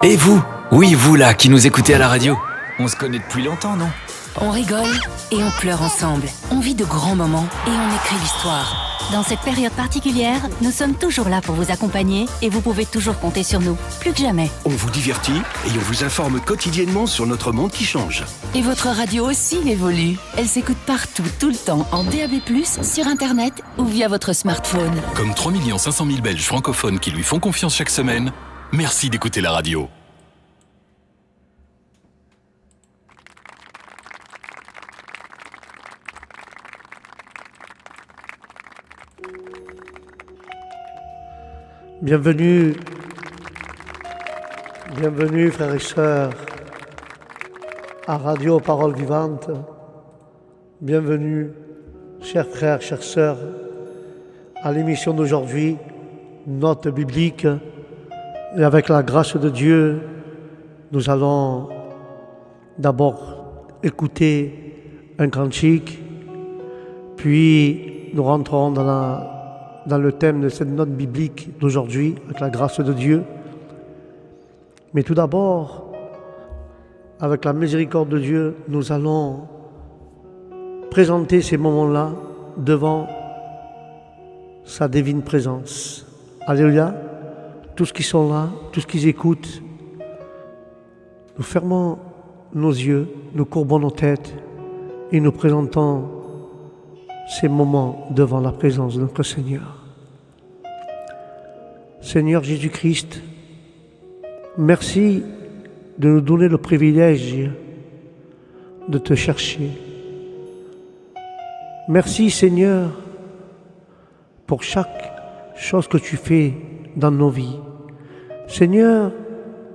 Et vous? Oui, vous là, qui nous écoutez à la radio. On se connaît depuis longtemps, non? On rigole et on pleure ensemble. On vit de grands moments et on écrit l'histoire. Dans cette période particulière, nous sommes toujours là pour vous accompagner et vous pouvez toujours compter sur nous, plus que jamais. On vous divertit et on vous informe quotidiennement sur notre monde qui change. Et votre radio aussi évolue. Elle s'écoute partout, tout le temps, en DAB+, sur Internet ou via votre smartphone. Comme 3 500 000 Belges francophones qui lui font confiance chaque semaine, merci d'écouter la radio. Bienvenue frères et sœurs à Radio Parole Vivante. Bienvenue chers frères, chères sœurs à l'émission d'aujourd'hui, Note biblique. Et avec la grâce de Dieu, nous allons d'abord écouter un cantique, puis nous rentrons dans le thème de cette note biblique d'aujourd'hui, avec la grâce de Dieu. Mais tout d'abord, avec la miséricorde de Dieu, nous allons présenter ces moments-là devant sa divine présence. Alléluia. Tous qui sont là, tous qui écoutent, nous fermons nos yeux, nous courbons nos têtes et nous présentons ces moments devant la présence de notre Seigneur. Seigneur Jésus-Christ, merci de nous donner le privilège de te chercher. Merci Seigneur pour chaque chose que tu fais dans nos vies. Seigneur,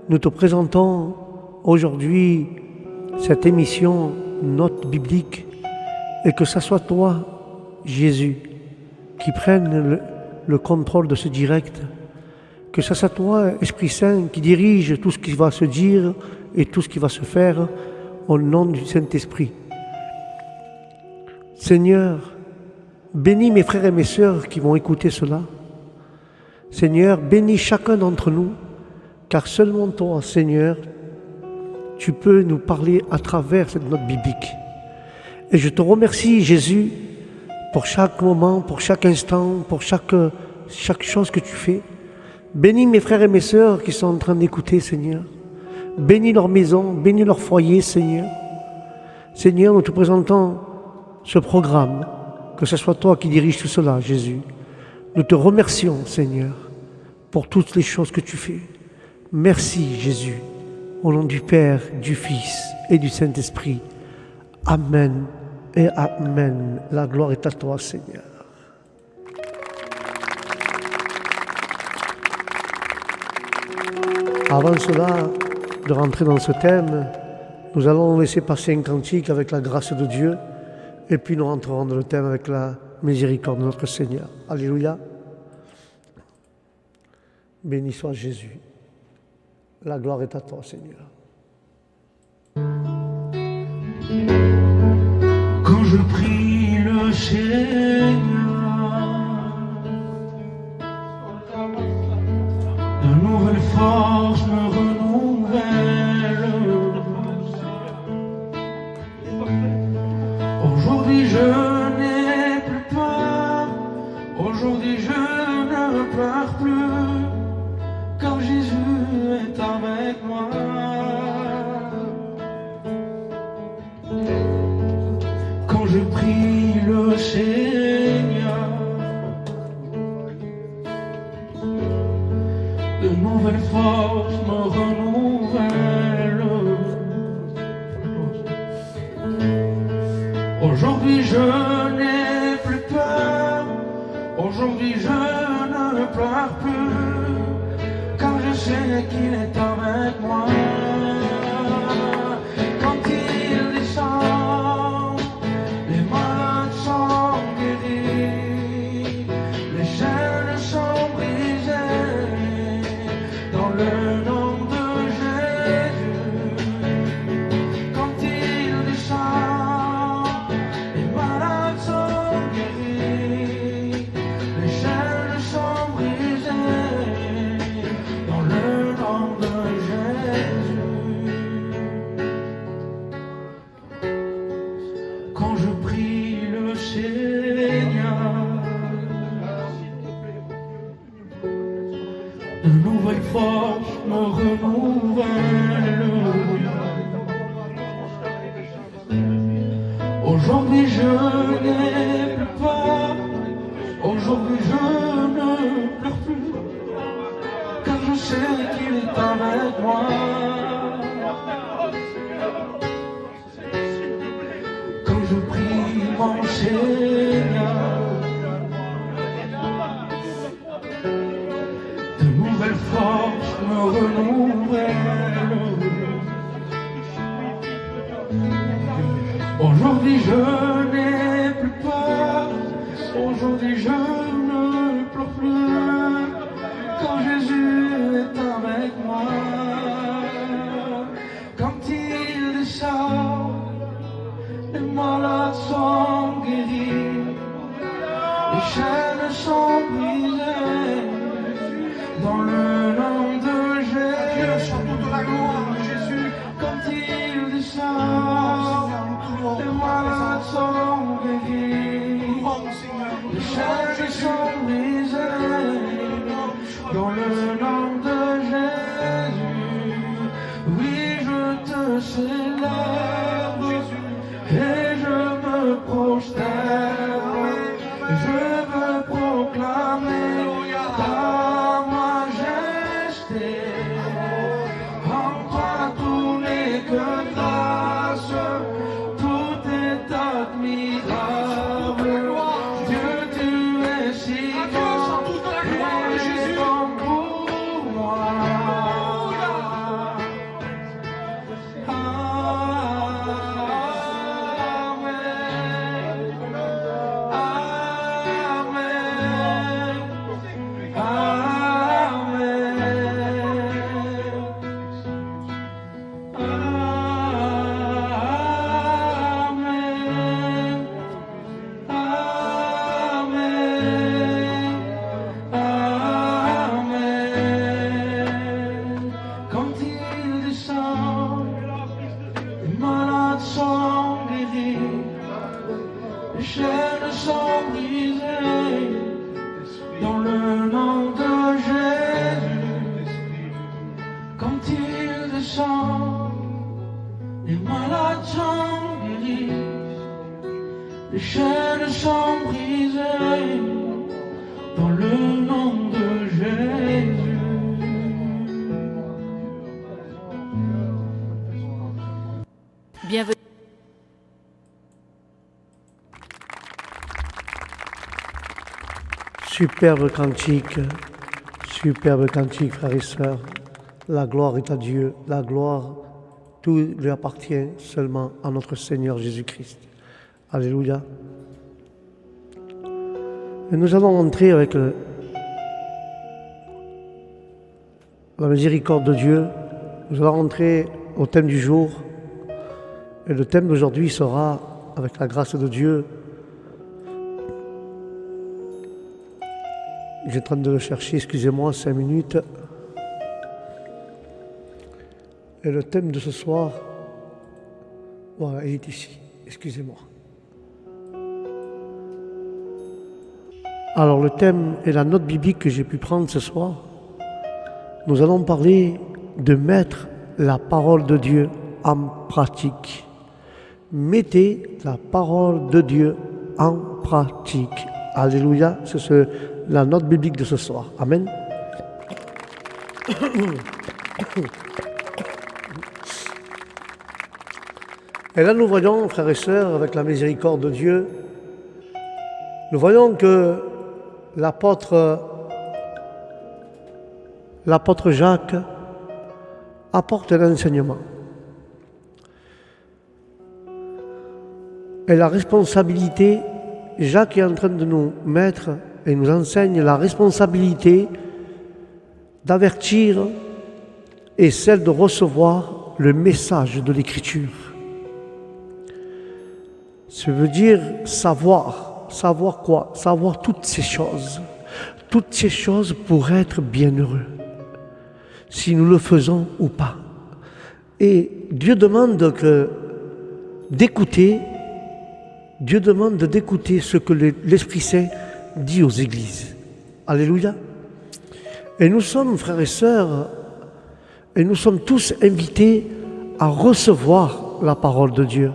nous te présentons aujourd'hui cette émission Note biblique et que ce soit toi, Jésus, qui prenne le contrôle de ce direct, que ce soit toi, Esprit Saint, qui dirige tout ce qui va se dire et tout ce qui va se faire au nom du Saint-Esprit. Seigneur, bénis mes frères et mes sœurs qui vont écouter cela. Seigneur, bénis chacun d'entre nous, car seulement toi, Seigneur, tu peux nous parler à travers cette note biblique. Et je te remercie, Jésus, pour chaque moment, pour chaque instant, pour chaque chose que tu fais. Bénis mes frères et mes sœurs qui sont en train d'écouter, Seigneur. Bénis leur maison, bénis leur foyer, Seigneur. Seigneur, nous te présentons ce programme, que ce soit toi qui diriges tout cela, Jésus. Nous te remercions, Seigneur, pour toutes les choses que tu fais. Merci, Jésus, au nom du Père, du Fils et du Saint-Esprit. Amen et Amen. La gloire est à toi, Seigneur. Avant cela, de rentrer dans ce thème, nous allons laisser passer un cantique avec la grâce de Dieu et puis nous rentrerons dans le thème avec la miséricorde de notre Seigneur. Alléluia. Béni soit Jésus. La gloire est à toi, Seigneur. Quand je prie le Seigneur, de nouvelles forces me renouvellent. Aujourd'hui je n'ai plus peur, aujourd'hui je ne pleure plus, car Jésus est avec moi. Quand je prie le Seigneur, de nouvelles forces me renouvellent. Aujourd'hui je n'ai plus peur, aujourd'hui je ne pleure plus, car je sais qu'il est avec moi. Quand il descend, les malades sont guéris, les chaînes sont brisées, dans le nom de Jésus. Quand il descend, les malades sont guéris, les chaînes sont brisées, dans le nom de Jésus. force me renouvelle. Aujourd'hui je n'ai plus peur, aujourd'hui je ne pleure plus, car je sais qu'il est avec moi. Quand je prie mon Seigneur, de nouvelles forces me renouvellent. Aujourd'hui je n'ai plus peur, aujourd'hui je ne pleure plus, quand Jésus est avec moi. Quand il descend, les malades sont guéris, les chaînes sont brisées, dans le nom de Jésus. Toute la gloire de Jésus. Quand il descend, les malades sont guéris, les chaînes sont brisées, dans le nom de Jésus. Oui, je te célèbre et je me prosterne, je veux proclamer ta majesté. En toi tout n'est que grâce, tout est admirable. Dieu, tu es si bon et bon pour moi. Quand il descend, les malades sont guéris, les chaînes sont brisées, dans le nom de Jésus. Quand il descend, les malades sont guéris, les chaînes sont brisées, dans le nom de Jésus. Bienvenue. Superbe cantique, frères et sœurs. La gloire est à Dieu, la gloire, tout lui appartient seulement à notre Seigneur Jésus-Christ. Alléluia. Et nous allons entrer avec la miséricorde de Dieu. Nous allons entrer au thème du jour. Et le thème d'aujourd'hui sera, avec la grâce de Dieu, j'ai en train de le chercher, excusez-moi, 5 minutes. Et le thème de ce soir, voilà, il est ici, excusez-moi. Alors le thème et la note biblique que j'ai pu prendre ce soir, nous allons parler de mettre la parole de Dieu en pratique. Mettez la parole de Dieu en pratique. Alléluia, c'est la note biblique de ce soir. Amen. Et là nous voyons, frères et sœurs, avec la miséricorde de Dieu, nous voyons que l'apôtre Jacques apporte un enseignement. Et la responsabilité, Jacques est en train de nous mettre et nous enseigne la responsabilité d'avertir et celle de recevoir le message de l'Écriture. Ça veut dire savoir quoi? Savoir toutes ces choses pour être bienheureux, si nous le faisons ou pas. Et Dieu demande d'écouter ce que l'Esprit Saint dit aux églises. Alléluia. Et nous sommes, frères et sœurs, Et nous sommes tous invités à recevoir la parole de Dieu.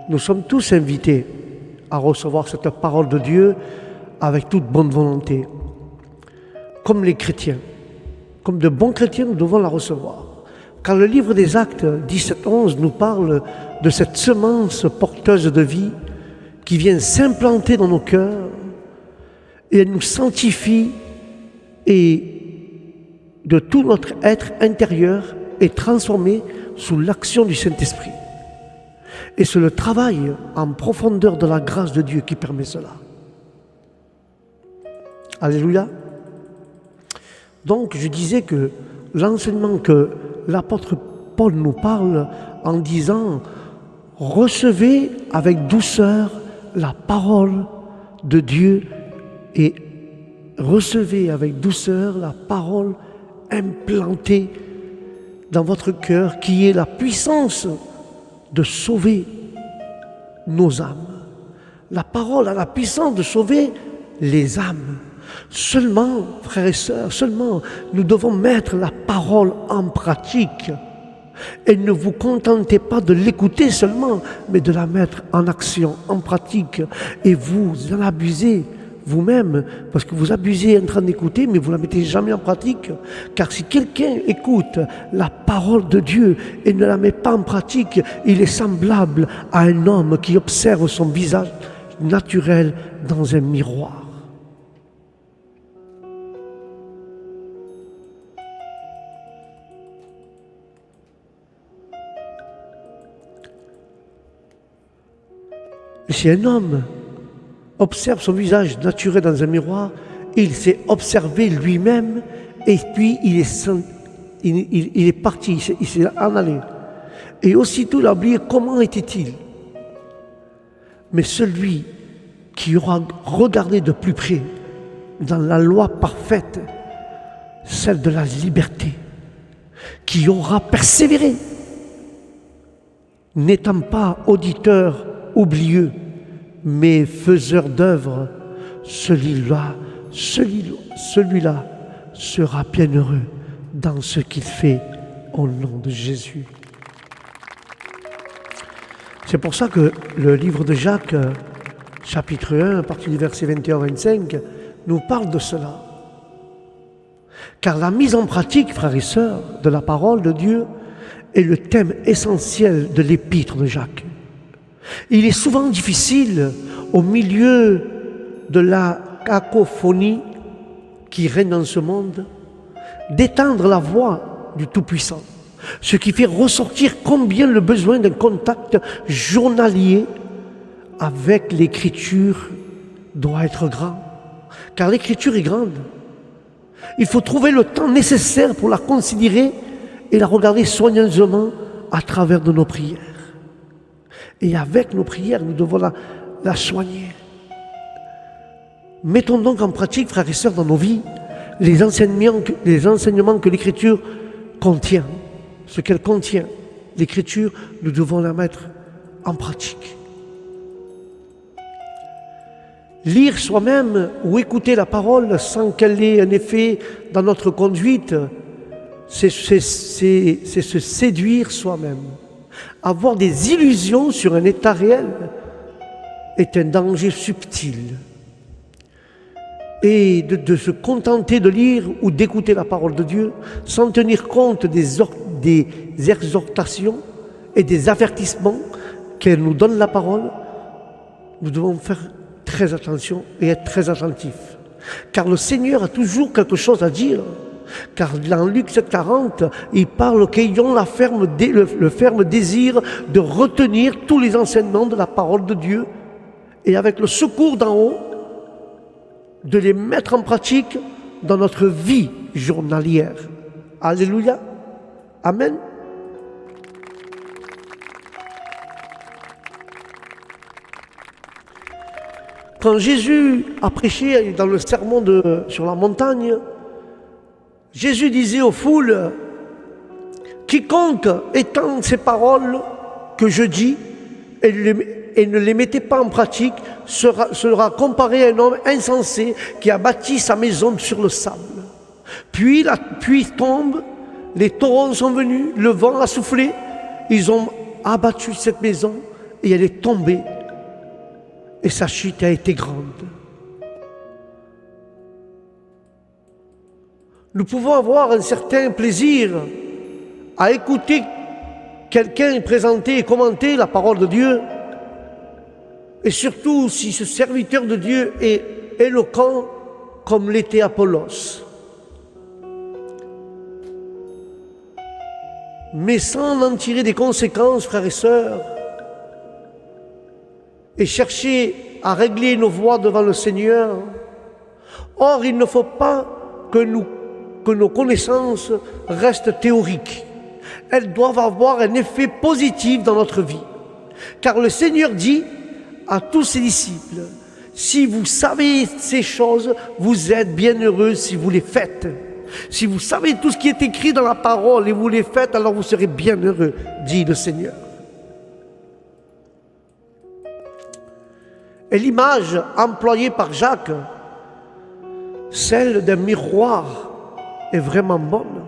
Nous sommes tous invités à recevoir cette parole de Dieu avec toute bonne volonté. Comme les chrétiens, comme de bons chrétiens, nous devons la recevoir. Car le livre des Actes 17-11 nous parle de cette semence porteuse de vie qui vient s'implanter dans nos cœurs et elle nous sanctifie et de tout notre être intérieur est transformé sous l'action du Saint-Esprit. Et c'est le travail en profondeur de la grâce de Dieu qui permet cela. Alléluia. Donc je disais que l'enseignement que l'apôtre Paul nous parle en disant « Recevez avec douceur la parole de Dieu et recevez avec douceur la parole implantée dans votre cœur qui est la puissance de sauver nos âmes. La parole a la puissance de sauver les âmes. Seulement, frères et sœurs, seulement nous devons mettre la parole en pratique. Et ne vous contentez pas de l'écouter seulement, mais de la mettre en action, en pratique. Et vous en abusez vous-même, parce que vous abusez en train d'écouter, mais vous ne la mettez jamais en pratique. Car si quelqu'un écoute la parole de Dieu et ne la met pas en pratique, il est semblable à un homme qui observe son visage naturel dans un miroir. Si un homme observe son visage naturel dans un miroir, il s'est observé lui-même et puis il est parti, il s'est en allé. Et aussitôt il a oublié comment était-il. Mais celui qui aura regardé de plus près dans la loi parfaite, celle de la liberté, qui aura persévéré, n'étant pas auditeur oublieux, mais faiseur d'œuvre, celui-là sera bienheureux dans ce qu'il fait au nom de Jésus. C'est pour ça que le livre de Jacques, chapitre 1, à partir du verset 21-25, nous parle de cela. Car la mise en pratique, frères et sœurs, de la parole de Dieu est le thème essentiel de l'épître de Jacques. Il est souvent difficile, au milieu de la cacophonie qui règne dans ce monde, d'étendre la voix du Tout-Puissant, ce qui fait ressortir combien le besoin d'un contact journalier avec l'Écriture doit être grand. Car l'Écriture est grande. Il faut trouver le temps nécessaire pour la considérer et la regarder soigneusement à travers de nos prières. Et avec nos prières, nous devons la soigner. Mettons donc en pratique, frères et sœurs, dans nos vies, les enseignements que l'Écriture contient. Ce qu'elle contient, l'Écriture, nous devons la mettre en pratique. Lire soi-même ou écouter la parole sans qu'elle ait un effet dans notre conduite, c'est se séduire soi-même. Avoir des illusions sur un état réel est un danger subtil. Et de se contenter de lire ou d'écouter la parole de Dieu sans tenir compte des exhortations et des avertissements qu'elle nous donne la parole, nous devons faire très attention et être très attentifs. Car le Seigneur a toujours quelque chose à dire. Car dans Luc 7,40, il parle qu'ayons le ferme désir de retenir tous les enseignements de la parole de Dieu et avec le secours d'en haut, de les mettre en pratique dans notre vie journalière. Alléluia. Amen. Quand Jésus a prêché dans le sermon sur la montagne, Jésus disait aux foules, « Quiconque étend ces paroles que je dis et ne les mettez pas en pratique sera comparé à un homme insensé qui a bâti sa maison sur le sable. Puis la pluie tombe, les torrents sont venus, le vent a soufflé, ils ont abattu cette maison et elle est tombée et sa chute a été grande. Nous pouvons avoir un certain plaisir à écouter quelqu'un présenter et commenter la parole de Dieu, et surtout si ce serviteur de Dieu est éloquent comme l'était Apollos. Mais sans en tirer des conséquences, frères et sœurs, et chercher à régler nos voies devant le Seigneur. Or, il ne faut pas que nos connaissances restent théoriques. Elles doivent avoir un effet positif dans notre vie. Car le Seigneur dit à tous ses disciples, si vous savez ces choses, vous êtes bienheureux si vous les faites. Si vous savez tout ce qui est écrit dans la parole et vous les faites, alors vous serez bienheureux, dit le Seigneur. Et l'image employée par Jacques, celle d'un miroir, est vraiment bonne.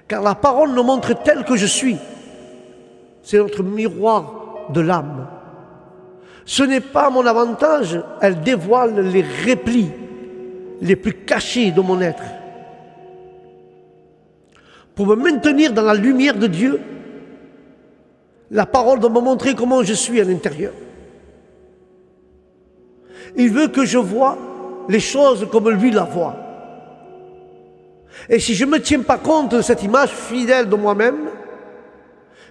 Car la parole nous montre tel que je suis. C'est notre miroir de l'âme. Ce n'est pas mon avantage, elle dévoile les replis les plus cachés de mon être. Pour me maintenir dans la lumière de Dieu, la parole doit me montrer comment je suis à l'intérieur. Il veut que je voie les choses comme lui la voit. Et si je ne me tiens pas compte de cette image fidèle de moi-même,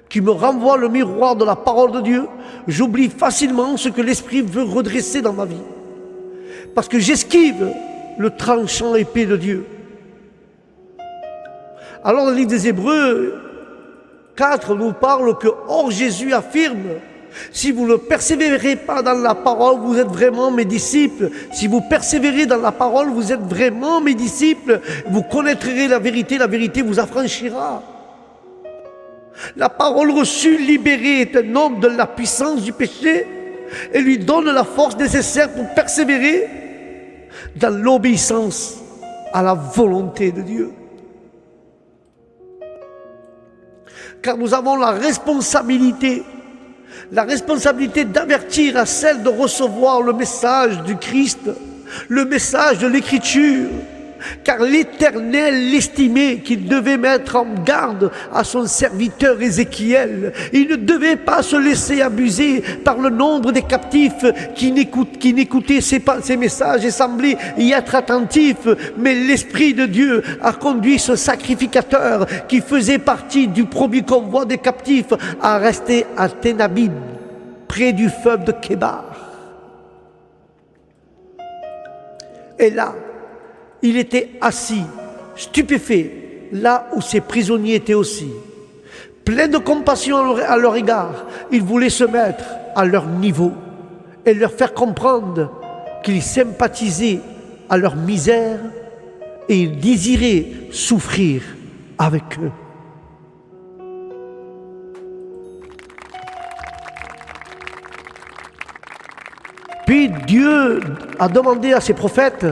qui me renvoie le miroir de la parole de Dieu, j'oublie facilement ce que l'Esprit veut redresser dans ma vie. Parce que j'esquive le tranchant épée de Dieu. Alors le livre des Hébreux 4 nous parle que, or Jésus affirme, si vous ne persévérez pas dans la parole, vous êtes vraiment mes disciples. Si vous persévérez dans la parole, vous êtes vraiment mes disciples. Vous connaîtrez la vérité vous affranchira. La parole reçue, libérée, est un homme de la puissance du péché et lui donne la force nécessaire pour persévérer dans l'obéissance à la volonté de Dieu. Car nous avons la responsabilité d'avertir à celle de recevoir le message du Christ, le message de l'Écriture. Car l'Éternel l'estimait qu'il devait mettre en garde à son serviteur Ézéchiel. Il ne devait pas se laisser abuser par le nombre des captifs qui n'écoutaient ses messages et semblaient y être attentifs. Mais l'Esprit de Dieu a conduit ce sacrificateur qui faisait partie du premier convoi des captifs à rester à Ténabib, près du fleuve de Kébar. Et là, il était assis, stupéfait, là où ses prisonniers étaient aussi. Plein de compassion à leur égard, il voulait se mettre à leur niveau et leur faire comprendre qu'il sympathisait à leur misère et il désirait souffrir avec eux. Puis Dieu a demandé à ses prophètes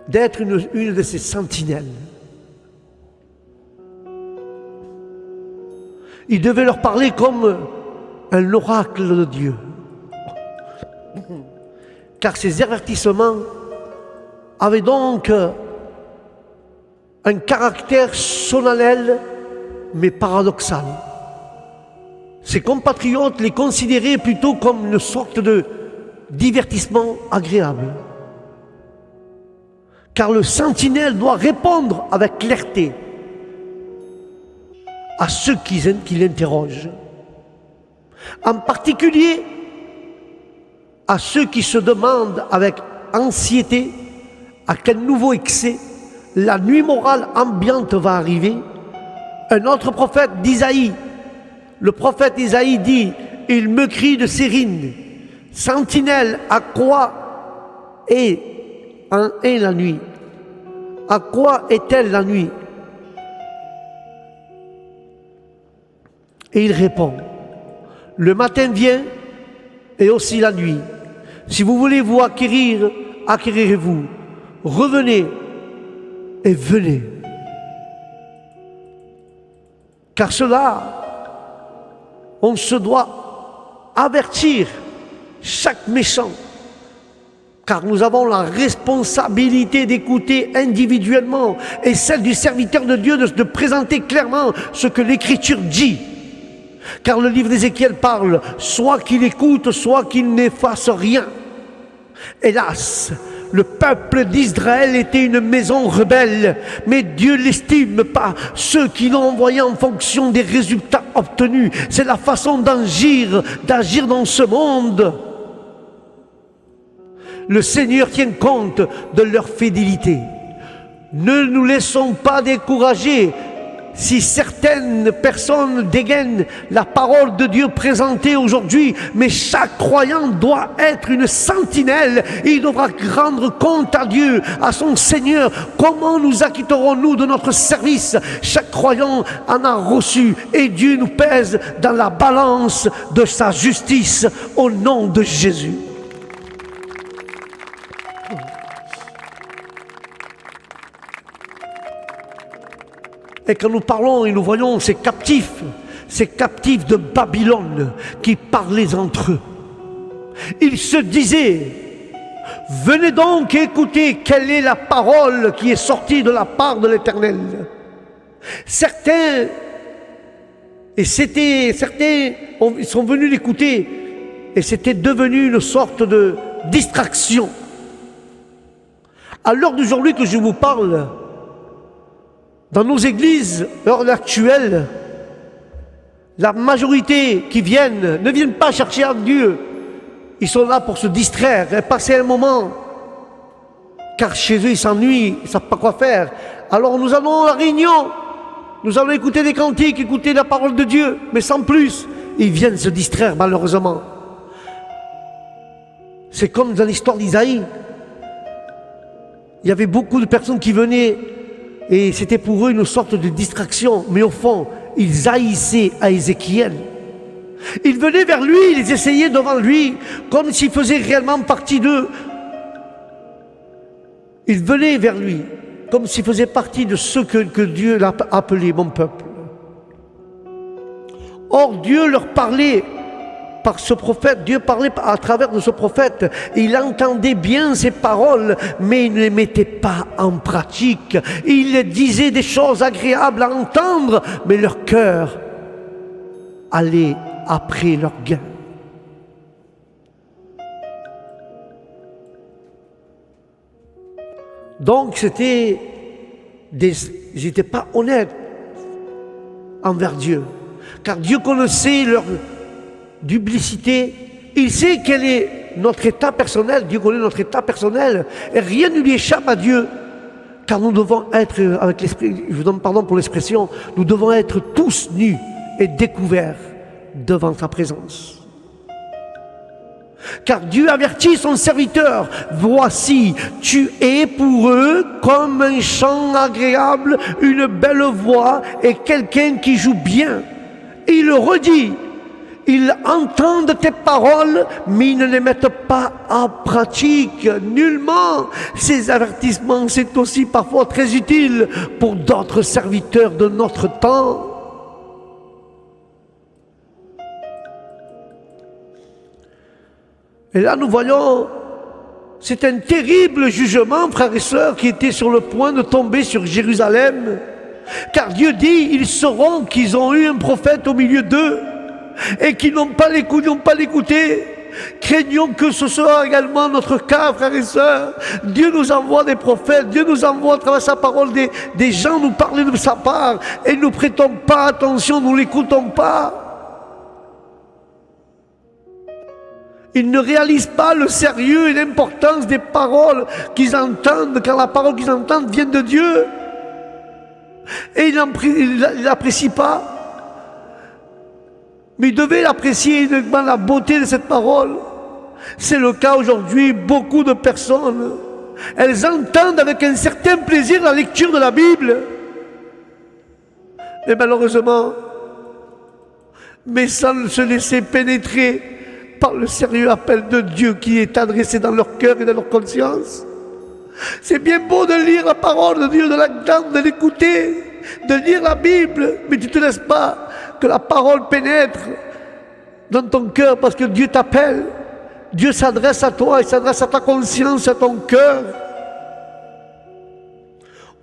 d'être une de ses sentinelles. Il devait leur parler comme un oracle de Dieu. Car ces avertissements avaient donc un caractère solennel mais paradoxal. Ses compatriotes les considéraient plutôt comme une sorte de divertissement agréable. Car le sentinelle doit répondre avec clarté à ceux qui l'interrogent. En particulier à ceux qui se demandent avec anxiété à quel nouveau excès la nuit morale ambiante va arriver. Un autre prophète d'Isaïe, le prophète Isaïe dit, il me crie de Sérine, sentinelle, à quoi est la nuit? À quoi est-elle la nuit? Et il répond, le matin vient et aussi la nuit. Si vous voulez vous acquérir, acquérirez-vous. Revenez et venez. Car cela, on se doit avertir chaque méchant, car nous avons la responsabilité d'écouter individuellement et celle du serviteur de Dieu de présenter clairement ce que l'Écriture dit. Car le livre d'Ézéchiel parle, soit qu'il écoute, soit qu'il n'efface rien. Hélas, le peuple d'Israël était une maison rebelle, mais Dieu n'estime pas ceux qui l'ont envoyé en fonction des résultats obtenus. C'est la façon d'agir dans ce monde. Le Seigneur tient compte de leur fidélité. Ne nous laissons pas décourager si certaines personnes dégainent la parole de Dieu présentée aujourd'hui, mais chaque croyant doit être une sentinelle. Il devra rendre compte à Dieu, à son Seigneur. Comment nous acquitterons-nous de notre service? Chaque croyant en a reçu et Dieu nous pèse dans la balance de sa justice au nom de Jésus. Et quand nous parlons et nous voyons ces captifs de Babylone qui parlaient entre eux, ils se disaient, venez donc écouter quelle est la parole qui est sortie de la part de l'Éternel. Certains sont venus l'écouter et c'était devenu une sorte de distraction. À l'heure d'aujourd'hui que je vous parle, dans nos églises, à l'heure actuelle, la majorité qui ne viennent pas chercher à Dieu. Ils sont là pour se distraire et passer un moment. Car chez eux, ils s'ennuient, ils ne savent pas quoi faire. Alors nous allons à la réunion, nous allons écouter des cantiques, écouter la parole de Dieu, mais sans plus. Ils viennent se distraire, malheureusement. C'est comme dans l'histoire d'Isaïe. Il y avait beaucoup de personnes qui venaient et c'était pour eux une sorte de distraction. Mais au fond, ils haïssaient à Ézéchiel. Ils venaient vers lui, ils essayaient devant lui, comme s'il faisait réellement partie d'eux. Ils venaient vers lui, comme s'il faisait partie de ceux que Dieu l'a appelé mon peuple. Or, Dieu leur parlait par ce prophète, Dieu parlait à travers de ce prophète. Il entendait bien ces paroles, mais il ne les mettait pas en pratique. Il disait des choses agréables à entendre, mais leur cœur allait après leur gain. Donc ils n'étaient pas honnêtes envers Dieu, car Dieu connaissait leur duplicité. Il sait quel est notre état personnel. Dieu connaît notre état personnel et rien ne lui échappe à Dieu, car nous devons être, avec l'esprit, je vous demande pardon pour l'expression, nous devons être tous nus et découverts devant sa présence. Car Dieu avertit son serviteur, voici, tu es pour eux comme un chant agréable, une belle voix et quelqu'un qui joue bien. Et il le redit, ils entendent tes paroles, mais ils ne les mettent pas en pratique, nullement. Ces avertissements, c'est aussi parfois très utile pour d'autres serviteurs de notre temps. Et là, nous voyons, c'est un terrible jugement, frères et sœurs, qui était sur le point de tomber sur Jérusalem. Car Dieu dit, ils sauront qu'ils ont eu un prophète au milieu d'eux et qu'ils n'ont pas l'écouté. Craignons que ce soit également notre cas, frères et sœurs. Dieu nous envoie des prophètes, Dieu nous envoie à travers sa parole des gens nous parler de sa part et nous ne prêtons pas attention, nous ne l'écoutons pas. Ils ne réalisent pas le sérieux et l'importance des paroles qu'ils entendent, car la parole qu'ils entendent vient de Dieu. Et ils ne l'apprécient pas. Mais ils devaient l'apprécier uniquement la beauté de cette parole. C'est le cas aujourd'hui, beaucoup de personnes, elles entendent avec un certain plaisir la lecture de la Bible. Mais malheureusement, mais sans se laisser pénétrer par le sérieux appel de Dieu qui est adressé dans leur cœur et dans leur conscience. C'est bien beau de lire la parole de Dieu, de l'entendre, de l'écouter, de lire la Bible, mais tu ne te laisses pas que la parole pénètre dans ton cœur parce que Dieu t'appelle. Dieu s'adresse à toi, il s'adresse à ta conscience, à ton cœur.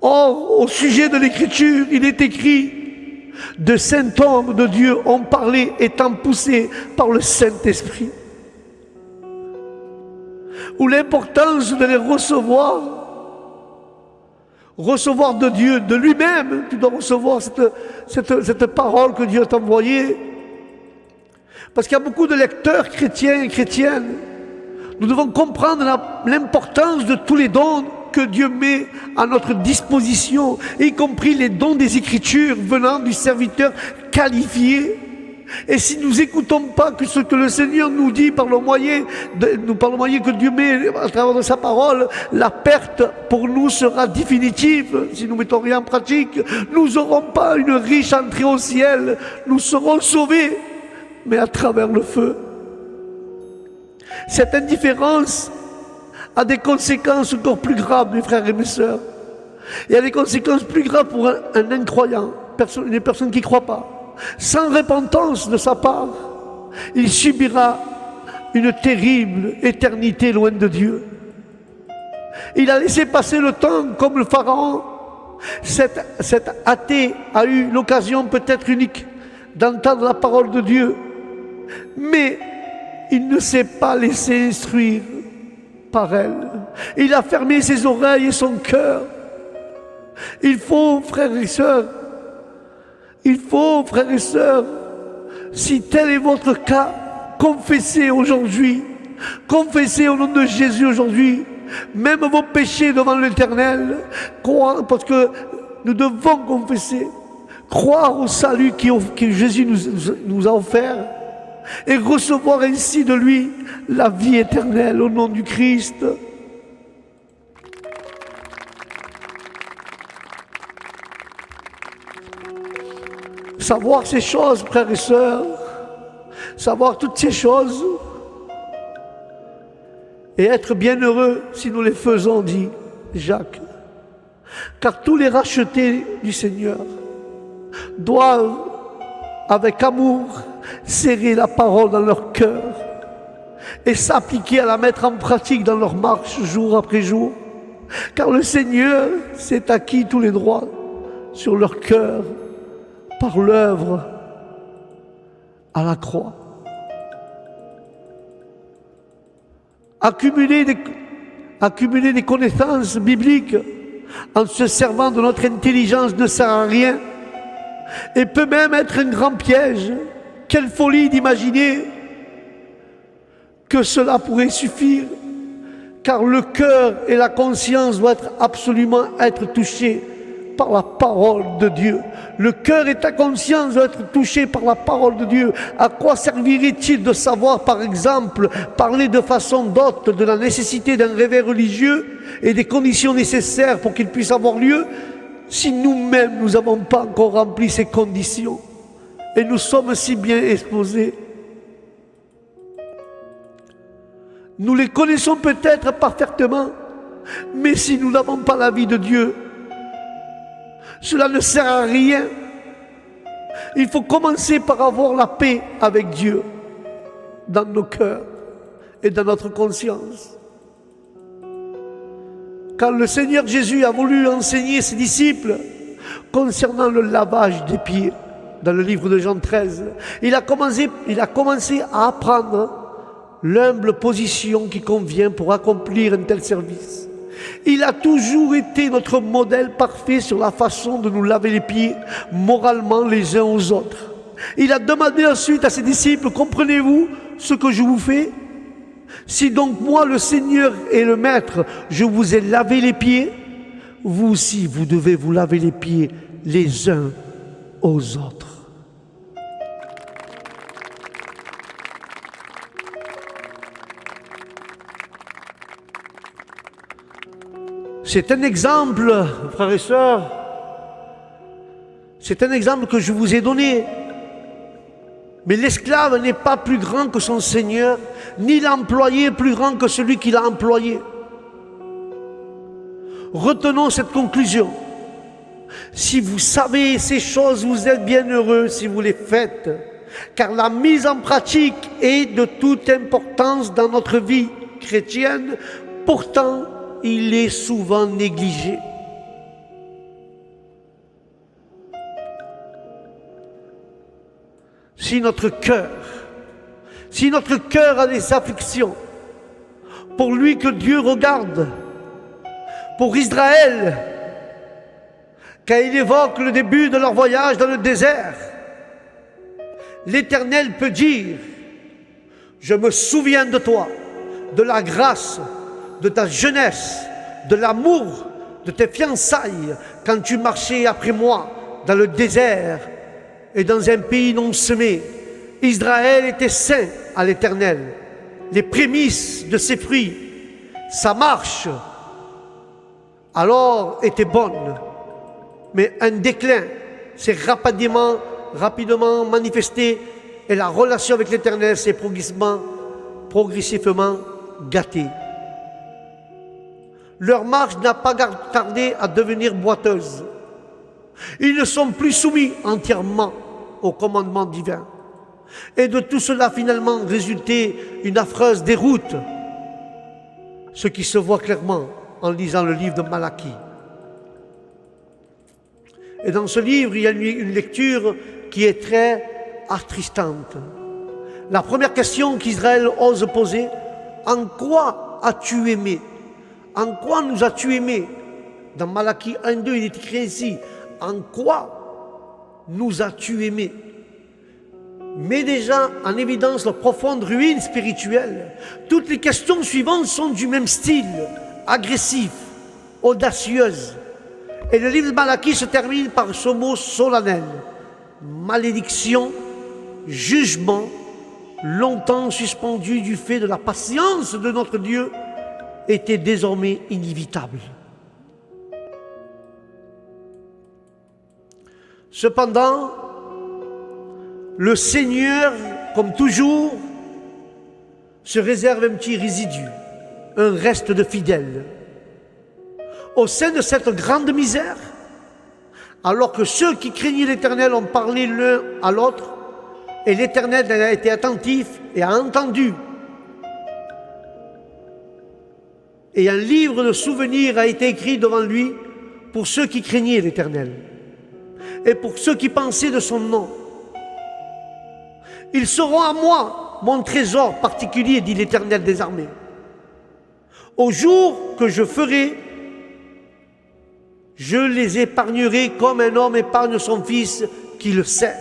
Or, au sujet de l'Écriture, il est écrit: de saints hommes de Dieu ont parlé étant poussés par le Saint-Esprit. Ou l'importance de les recevoir de Dieu, de lui-même. Tu dois recevoir cette parole que Dieu t'a envoyée. Parce qu'il y a beaucoup de lecteurs chrétiens et chrétiennes. Nous devons comprendre l'importance de tous les dons que Dieu met à notre disposition, y compris les dons des Écritures venant du serviteur qualifié. Et si nous n'écoutons pas que ce que le Seigneur nous dit par le moyen que Dieu met à travers de sa parole, la perte pour nous sera définitive. Si nous ne mettons rien en pratique, nous n'aurons pas une riche entrée au ciel. Nous serons sauvés, mais à travers le feu. Cette indifférence a des conséquences encore plus graves, mes frères et mes sœurs. Il y a des conséquences plus graves pour un incroyant, une personne qui ne croit pas. Sans repentance de sa part, il subira une terrible éternité loin de Dieu. Il a laissé passer le temps comme le Pharaon. Cet athée a eu l'occasion peut-être unique d'entendre la parole de Dieu, mais il ne s'est pas laissé instruire par elle. Il a fermé ses oreilles et son cœur. Il faut, frères et sœurs, si tel est votre cas, confessez aujourd'hui, confessez au nom de Jésus aujourd'hui, même vos péchés devant l'Éternel, croire, parce que nous devons confesser, croire au salut que Jésus nous a offert, et recevoir ainsi de lui la vie éternelle au nom du Christ. Savoir ces choses, frères et sœurs, savoir toutes ces choses, et être bienheureux si nous les faisons, dit Jacques. Car tous les rachetés du Seigneur doivent, avec amour, serrer la parole dans leur cœur et s'appliquer à la mettre en pratique dans leur marche jour après jour. Car le Seigneur s'est acquis tous les droits sur leur cœur par l'œuvre à la croix. Accumuler des connaissances bibliques en se servant de notre intelligence ne sert à rien et peut même être un grand piège. Quelle folie d'imaginer que cela pourrait suffire, car le cœur et la conscience doivent absolument être touchés par la parole de Dieu. Le cœur et ta conscience doivent être touchés par la parole de Dieu. À quoi servirait-il de savoir, par exemple, parler de façon d'hôte de la nécessité d'un réveil religieux et des conditions nécessaires pour qu'il puisse avoir lieu, si nous-mêmes nous n'avons pas encore rempli ces conditions et nous sommes si bien exposés? Nous les connaissons peut-être parfaitement, mais si nous n'avons pas la vie de Dieu, cela ne sert à rien. Il faut commencer par avoir la paix avec Dieu dans nos cœurs et dans notre conscience. Quand le Seigneur Jésus a voulu enseigner ses disciples concernant le lavage des pieds, dans le livre de Jean 13, il a commencé à apprendre l'humble position qui convient pour accomplir un tel service. Il a toujours été notre modèle parfait sur la façon de nous laver les pieds moralement les uns aux autres. Il a demandé ensuite à ses disciples: comprenez-vous ce que je vous fais? Si donc moi, le Seigneur et le Maître, je vous ai lavé les pieds, vous aussi vous devez vous laver les pieds les uns aux autres. C'est un exemple, frères et sœurs, c'est un exemple que je vous ai donné. Mais l'esclave n'est pas plus grand que son Seigneur, ni l'employé plus grand que celui qui l'a employé. Retenons cette conclusion. Si vous savez ces choses, vous êtes bien heureux si vous les faites, car la mise en pratique est de toute importance dans notre vie chrétienne. Pourtant, il est souvent négligé. Si notre cœur a des afflictions, pour lui que Dieu regarde, pour Israël, quand il évoque le début de leur voyage dans le désert, l'Éternel peut dire: je me souviens de toi, de la grâce, de ta jeunesse, de l'amour, de tes fiançailles, quand tu marchais après moi dans le désert et dans un pays non semé. Israël était saint à l'Éternel. Les prémices de ses fruits, sa marche, alors était bonne. Mais un déclin s'est rapidement manifesté et la relation avec l'Éternel s'est progressivement gâtée. Leur marche n'a pas tardé à devenir boiteuse. Ils ne sont plus soumis entièrement au commandement divin. Et de tout cela, finalement, résultait une affreuse déroute, ce qui se voit clairement en lisant le livre de Malachie. Et dans ce livre, il y a une lecture qui est très attristante. La première question qu'Israël ose poser: en quoi as-tu aimé? En quoi nous as-tu aimés? Dans Malachie 1-2, il est écrit ainsi: en quoi nous as-tu aimés? Met déjà en évidence la profonde ruine spirituelle. Toutes les questions suivantes sont du même style, agressif, audacieuse. Et le livre de Malachie se termine par ce mot solennel: malédiction, jugement, longtemps suspendu du fait de la patience de notre Dieu, était désormais inévitable. Cependant, le Seigneur, comme toujours, se réserve un petit résidu, un reste de fidèles. Au sein de cette grande misère, alors que ceux qui craignaient l'Éternel ont parlé l'un à l'autre, et l'Éternel a été attentif et a entendu, et un livre de souvenirs a été écrit devant lui pour ceux qui craignaient l'Éternel et pour ceux qui pensaient de son nom. Ils seront à moi mon trésor particulier, dit l'Éternel des armées. Au jour que je ferai, je les épargnerai comme un homme épargne son fils qui le sert.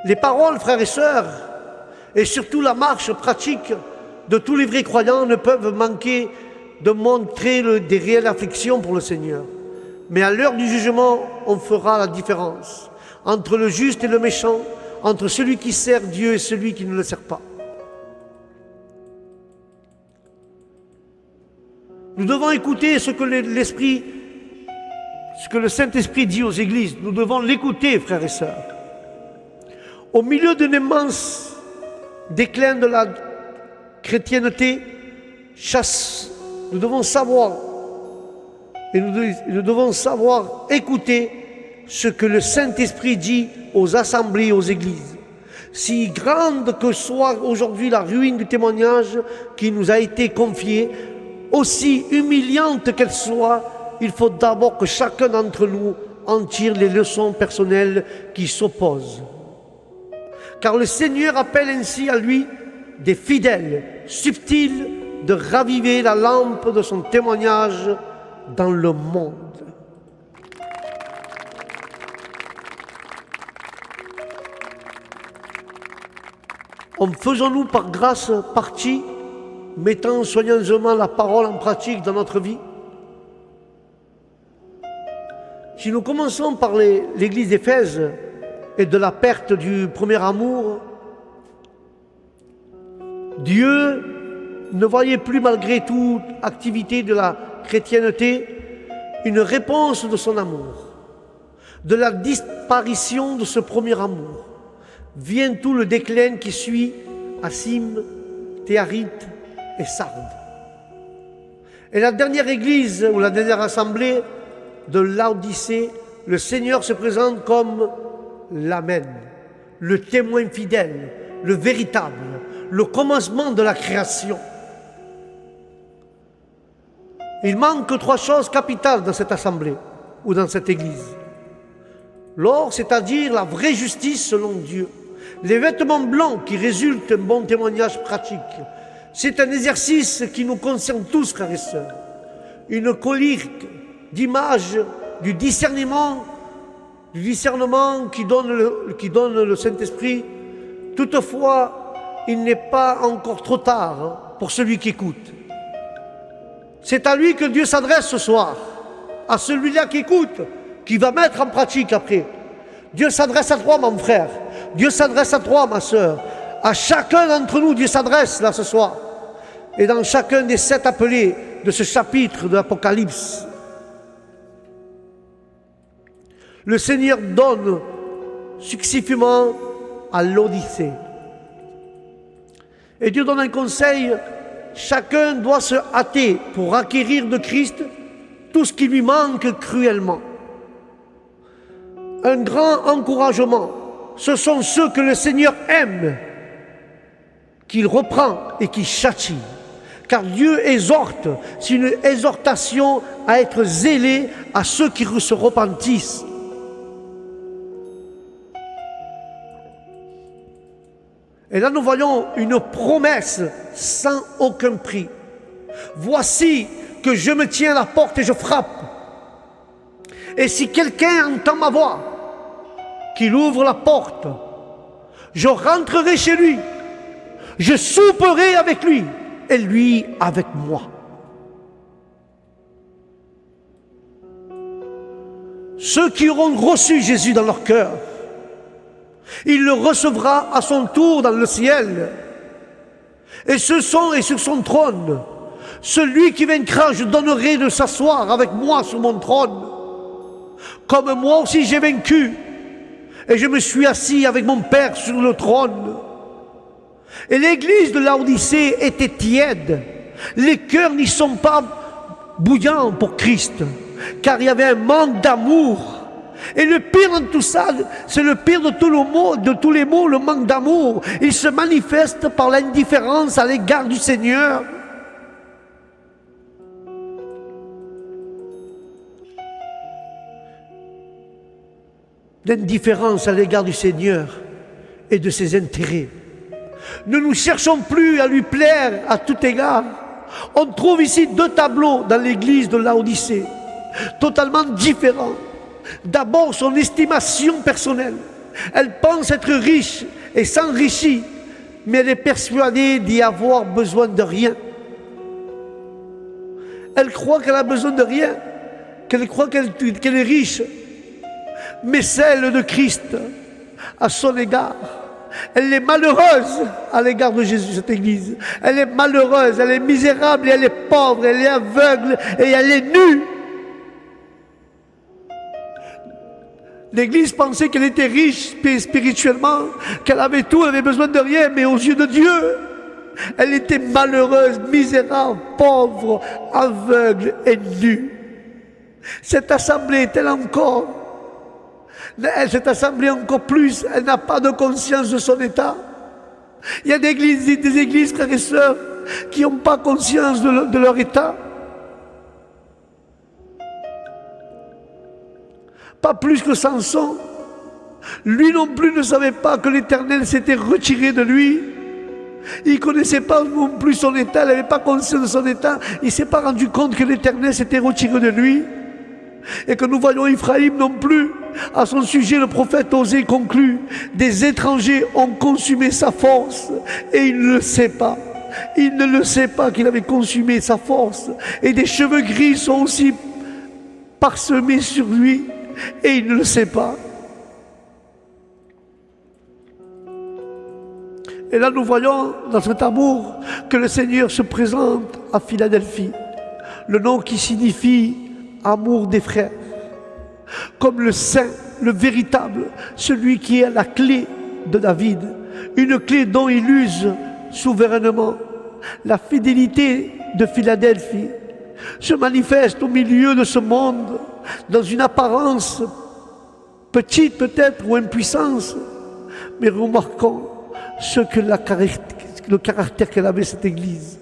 Les paroles, frères et sœurs, et surtout la marche pratique de tous les vrais croyants ne peuvent manquer de montrer des réelles afflictions pour le Seigneur. Mais à l'heure du jugement, on fera la différence entre le juste et le méchant, entre celui qui sert Dieu et celui qui ne le sert pas. Nous devons écouter ce que le Saint-Esprit dit aux églises. Nous devons l'écouter, frères et sœurs. Au milieu d'un immense déclin de la chrétienté, nous devons savoir, et nous devons savoir écouter ce que le Saint-Esprit dit aux assemblées, aux églises. Si grande que soit aujourd'hui la ruine du témoignage qui nous a été confié, aussi humiliante qu'elle soit, il faut d'abord que chacun d'entre nous en tire les leçons personnelles qui s'opposent. Car le Seigneur appelle ainsi à lui des fidèles, subtils, de raviver la lampe de son témoignage dans le monde. En faisons-nous par grâce partie, mettant soigneusement la parole en pratique dans notre vie? Si nous commençons par l'église d'Éphèse et de la perte du premier amour, Dieu ne voyait plus, malgré toute activité de la chrétienté, une réponse de son amour. De la disparition de ce premier amour vient tout le déclin qui suit à Sim, Théarite et Sardes. Et la dernière église, ou la dernière assemblée de Laodicée, le Seigneur se présente comme l'Amen, le témoin fidèle, le véritable, le commencement de la création. Il manque 3 choses capitales dans cette assemblée, ou dans cette église. L'or, c'est-à-dire la vraie justice selon Dieu. Les vêtements blancs qui résultent d'un bon témoignage pratique. C'est un exercice qui nous concerne tous, frères et sœurs. Une collique d'image du discernement qui donne le Saint-Esprit. Toutefois, il n'est pas encore trop tard pour celui qui écoute. C'est à lui que Dieu s'adresse ce soir, à celui-là qui écoute, qui va mettre en pratique après. Dieu s'adresse à toi, mon frère. Dieu s'adresse à toi, ma sœur. À chacun d'entre nous, Dieu s'adresse là ce soir. Et dans chacun des 7 appelés de ce chapitre de l'Apocalypse, le Seigneur donne successivement à l'Odyssée. Et Dieu donne un conseil: chacun doit se hâter pour acquérir de Christ tout ce qui lui manque cruellement. Un grand encouragement, ce sont ceux que le Seigneur aime, qu'il reprend et qu'il châtie. Car Dieu exhorte, c'est une exhortation à être zélé à ceux qui se repentissent. Et là, nous voyons une promesse sans aucun prix. Voici que je me tiens à la porte et je frappe. Et si quelqu'un entend ma voix, qu'il ouvre la porte, je rentrerai chez lui, je souperai avec lui et lui avec moi. Ceux qui auront reçu Jésus dans leur cœur, il le recevra à son tour dans le ciel. Et sur son trône, celui qui vaincra, je donnerai de s'asseoir avec moi sur mon trône. Comme moi aussi j'ai vaincu, et je me suis assis avec mon Père sur le trône. Et l'église de Laodicée était tiède. Les cœurs n'y sont pas bouillants pour Christ, car il y avait un manque d'amour. Et le pire dans tout ça, c'est le pire de tous les maux, le manque d'amour. Il se manifeste par l'indifférence à l'égard du Seigneur. L'indifférence à l'égard du Seigneur et de ses intérêts. Ne nous cherchons plus à lui plaire à tout égard. On trouve ici 2 tableaux dans l'église de Laodicée, totalement différents. D'abord, son estimation personnelle. Elle pense être riche et s'enrichit, mais elle est persuadée d'y avoir besoin de rien. Elle croit qu'elle a besoin de rien, qu'elle croit qu'elle est riche. Mais celle de Christ, à son égard, elle est malheureuse à l'égard de Jésus, cette église. Elle est malheureuse, elle est misérable, et elle est pauvre, elle est aveugle et elle est nue. L'église pensait qu'elle était riche spirituellement, qu'elle avait tout, elle avait besoin de rien, mais aux yeux de Dieu, elle était malheureuse, misérable, pauvre, aveugle et nue. Cette assemblée est-elle encore? Cette assemblée encore plus, elle n'a pas de conscience de son état. Il y a des églises, frères et sœurs, qui n'ont pas conscience de leur état. Pas plus que Samson. Lui non plus ne savait pas que l'Éternel s'était retiré de lui. Il ne connaissait pas non plus son état, il n'avait pas conscience de son état. Il ne s'est pas rendu compte que l'Éternel s'était retiré de lui. Et que nous voyons Ephraïm non plus. À son sujet, le prophète Osée conclut: des étrangers ont consumé sa force et il ne le sait pas. Il ne le sait pas qu'il avait consumé sa force. Et des cheveux gris sont aussi parsemés sur lui et il ne le sait pas. Et là nous voyons dans cet amour que le Seigneur se présente à Philadelphie, le nom qui signifie amour des frères, comme le saint, le véritable, celui qui est la clé de David, une clé dont il use souverainement. La fidélité de Philadelphie, se manifeste au milieu de ce monde, dans une apparence petite peut-être ou impuissance, mais remarquons le caractère qu'elle avait, cette Église.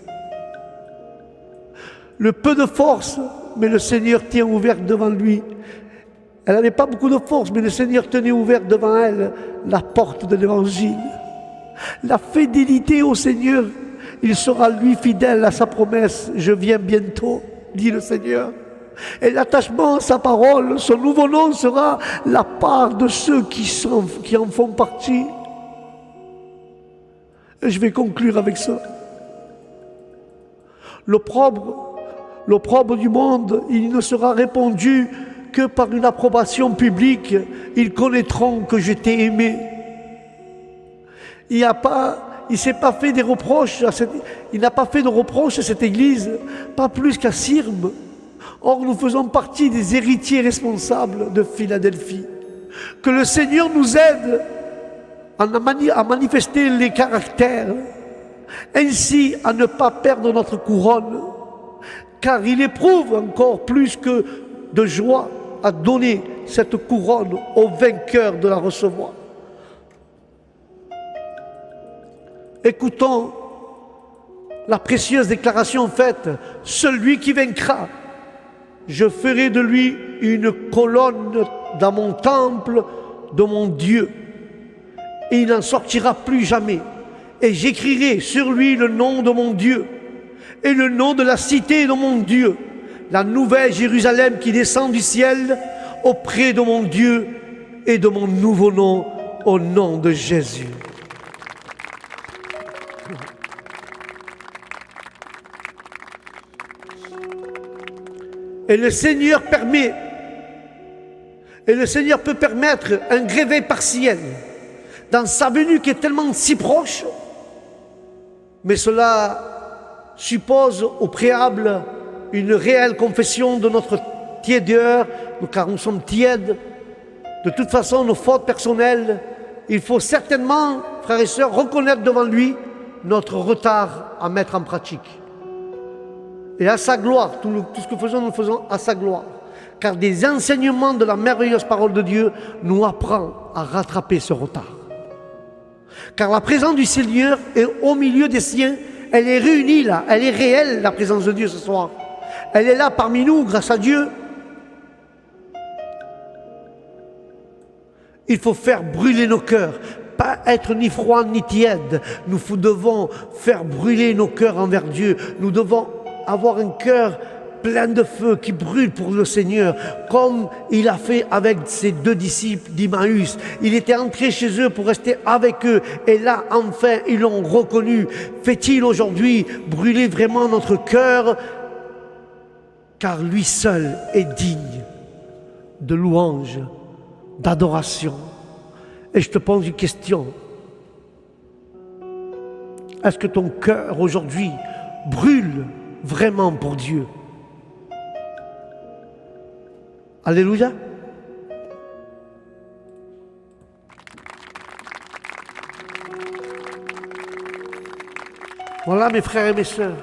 Le peu de force, mais le Seigneur tient ouvert devant lui. Elle n'avait pas beaucoup de force, mais le Seigneur tenait ouvert devant elle la porte de l'Évangile. La fidélité au Seigneur, il sera lui fidèle à sa promesse. Je viens bientôt, dit le Seigneur. Et l'attachement à sa parole, son nouveau nom sera la part de ceux qui en font partie. Et je vais conclure avec ça. L'opprobre du monde, il ne sera répondu que par une approbation publique. Ils connaîtront que je t'ai aimé. Il n'a pas fait de reproches à cette Église, pas plus qu'à Syrme. Or, nous faisons partie des héritiers responsables de Philadelphie. Que le Seigneur nous aide à manifester les caractères, ainsi à ne pas perdre notre couronne, car il éprouve encore plus que de joie à donner cette couronne au vainqueur de la recevoir. Écoutons la précieuse déclaration faite: celui qui vaincra, je ferai de lui une colonne dans mon temple de mon Dieu, et il n'en sortira plus jamais. Et j'écrirai sur lui le nom de mon Dieu et le nom de la cité de mon Dieu, la nouvelle Jérusalem qui descend du ciel auprès de mon Dieu et de mon nouveau nom, au nom de Jésus. Et le Seigneur peut permettre un réveil partiel dans sa venue qui est tellement si proche, mais cela suppose au préalable une réelle confession de notre tiédeur, car nous sommes tièdes. De toute façon, nos fautes personnelles, il faut certainement, frères et sœurs, reconnaître devant lui notre retard à mettre en pratique. Et à sa gloire, tout ce que nous le faisons à sa gloire. Car des enseignements de la merveilleuse parole de Dieu nous apprennent à rattraper ce retard. Car la présence du Seigneur est au milieu des siens, elle est réunie là, elle est réelle, la présence de Dieu ce soir. Elle est là parmi nous, grâce à Dieu. Il faut faire brûler nos cœurs, pas être ni froid ni tiède. Nous devons faire brûler nos cœurs envers Dieu. Nous devons avoir un cœur plein de feu qui brûle pour le Seigneur, comme il a fait avec ses 2 disciples d'Emmaüs. Il était entré chez eux pour rester avec eux, et là, enfin, ils l'ont reconnu. Fait-il aujourd'hui brûler vraiment notre cœur, car lui seul est digne de louange, d'adoration. Et je te pose une question. Est-ce que ton cœur aujourd'hui brûle vraiment pour Dieu? Alléluia. Voilà, mes frères et mes sœurs,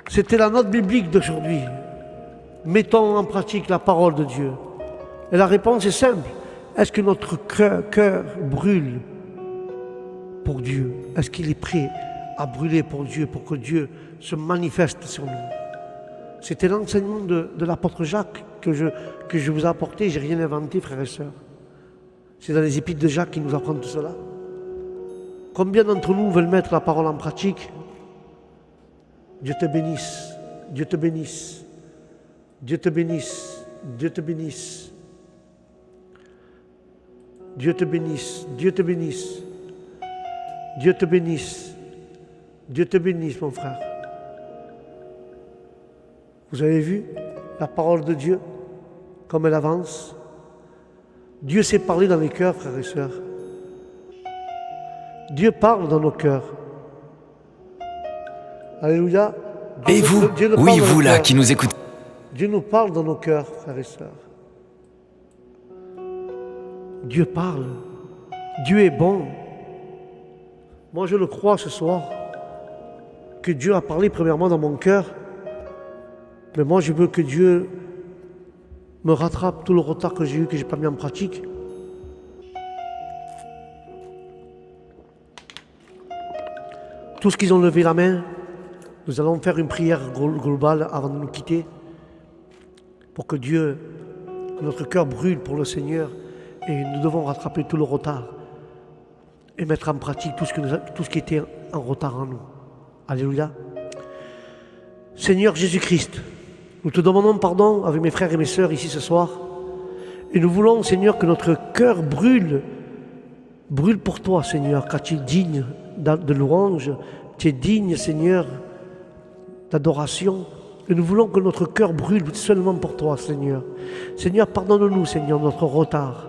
c'était la note biblique d'aujourd'hui. Mettons en pratique la parole de Dieu. Et la réponse est simple. Est-ce que notre cœur brûle pour Dieu? Est-ce qu'il est prêt à brûler pour Dieu, pour que Dieu se manifeste sur nous? C'était l'enseignement de l'apôtre Jacques que je vous ai apporté. Je n'ai rien inventé, frères et sœurs. C'est dans les épîtres de Jacques qu'il nous apprend tout cela. Combien d'entre nous veulent mettre la parole en pratique? Dieu te bénisse, Dieu te bénisse, Dieu te bénisse, Dieu te bénisse. Dieu te bénisse, Dieu te bénisse, Dieu te bénisse, Dieu te bénisse, mon frère. Vous avez vu la parole de Dieu, comme elle avance? Dieu sait parler dans les cœurs, frères et sœurs. Dieu parle dans nos cœurs. Alléluia. Et vous, oui, vous là, qui nous écoutez. Dieu nous parle dans nos cœurs, frères et sœurs. Dieu parle. Dieu est bon. Moi, je le crois ce soir, que Dieu a parlé premièrement dans mon cœur, Mais moi, je veux que Dieu me rattrape tout le retard que j'ai eu, que je n'ai pas mis en pratique. Tous qui ont levé la main, nous allons faire une prière globale avant de nous quitter pour que Dieu, que notre cœur brûle pour le Seigneur et nous devons rattraper tout le retard et mettre en pratique tout ce qui était en retard en nous. Alléluia. Seigneur Jésus-Christ, nous te demandons pardon avec mes frères et mes sœurs ici ce soir et nous voulons, Seigneur, que notre cœur brûle pour toi, Seigneur, car tu es digne de louange, tu es digne, Seigneur, d'adoration. Et nous voulons que notre cœur brûle seulement pour toi, Seigneur. Seigneur, pardonne-nous, Seigneur, notre retard.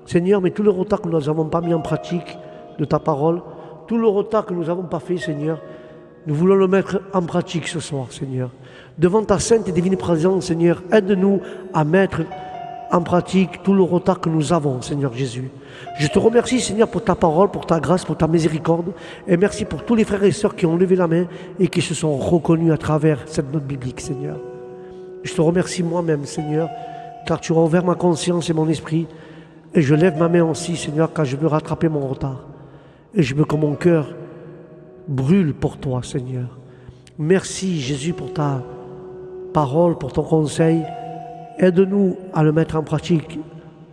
Seigneur, mais tout le retard que nous n'avons pas mis en pratique de ta parole, tout le retard que nous n'avons pas fait, Seigneur, nous voulons le mettre en pratique ce soir, Seigneur. Devant ta sainte et divine présence, Seigneur, aide-nous à mettre en pratique tout le retard que nous avons, Seigneur Jésus. Je te remercie, Seigneur, pour ta parole, pour ta grâce, pour ta miséricorde. Et merci pour tous les frères et sœurs qui ont levé la main et qui se sont reconnus à travers cette note biblique, Seigneur. Je te remercie moi-même, Seigneur, car tu as ouvert ma conscience et mon esprit. Et je lève ma main aussi, Seigneur, car je veux rattraper mon retard. Et je veux que mon cœur brûle pour toi, Seigneur. Merci, Jésus, pour ta parole, pour ton conseil. Aide-nous à le mettre en pratique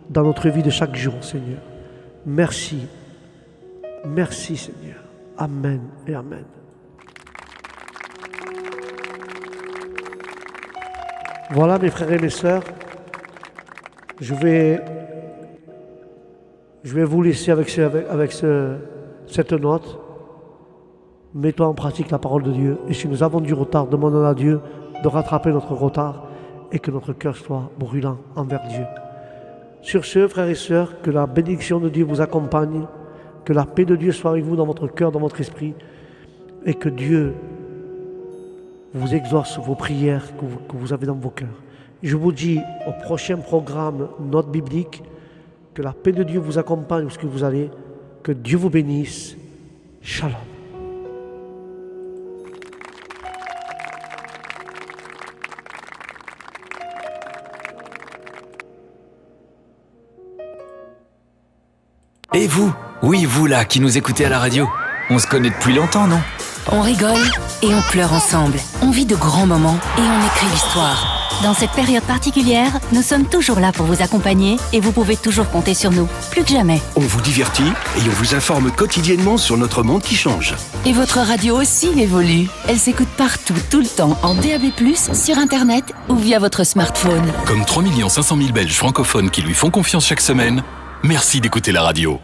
dans notre vie de chaque jour, Seigneur. Merci. Merci, Seigneur. Amen et Amen. Voilà, mes frères et mes sœurs. Je vais vous laisser avec cette note. Mets-toi en pratique la parole de Dieu. Et si nous avons du retard, demandons à Dieu de rattraper notre retard et que notre cœur soit brûlant envers Dieu. Sur ce, frères et sœurs, que la bénédiction de Dieu vous accompagne, que la paix de Dieu soit avec vous dans votre cœur, dans votre esprit, et que Dieu vous exauce vos prières que vous avez dans vos cœurs. Je vous dis au prochain programme Note biblique, que la paix de Dieu vous accompagne où ce que vous allez, que Dieu vous bénisse. Shalom. Et vous? Oui, vous là, qui nous écoutez à la radio. On se connaît depuis longtemps, non? On rigole et on pleure ensemble. On vit de grands moments et on écrit l'histoire. Dans cette période particulière, nous sommes toujours là pour vous accompagner et vous pouvez toujours compter sur nous, plus que jamais. On vous divertit et on vous informe quotidiennement sur notre monde qui change. Et votre radio aussi évolue. Elle s'écoute partout, tout le temps, en DAB+, sur Internet ou via votre smartphone. Comme 3 500 000 Belges francophones qui lui font confiance chaque semaine, merci d'écouter la radio.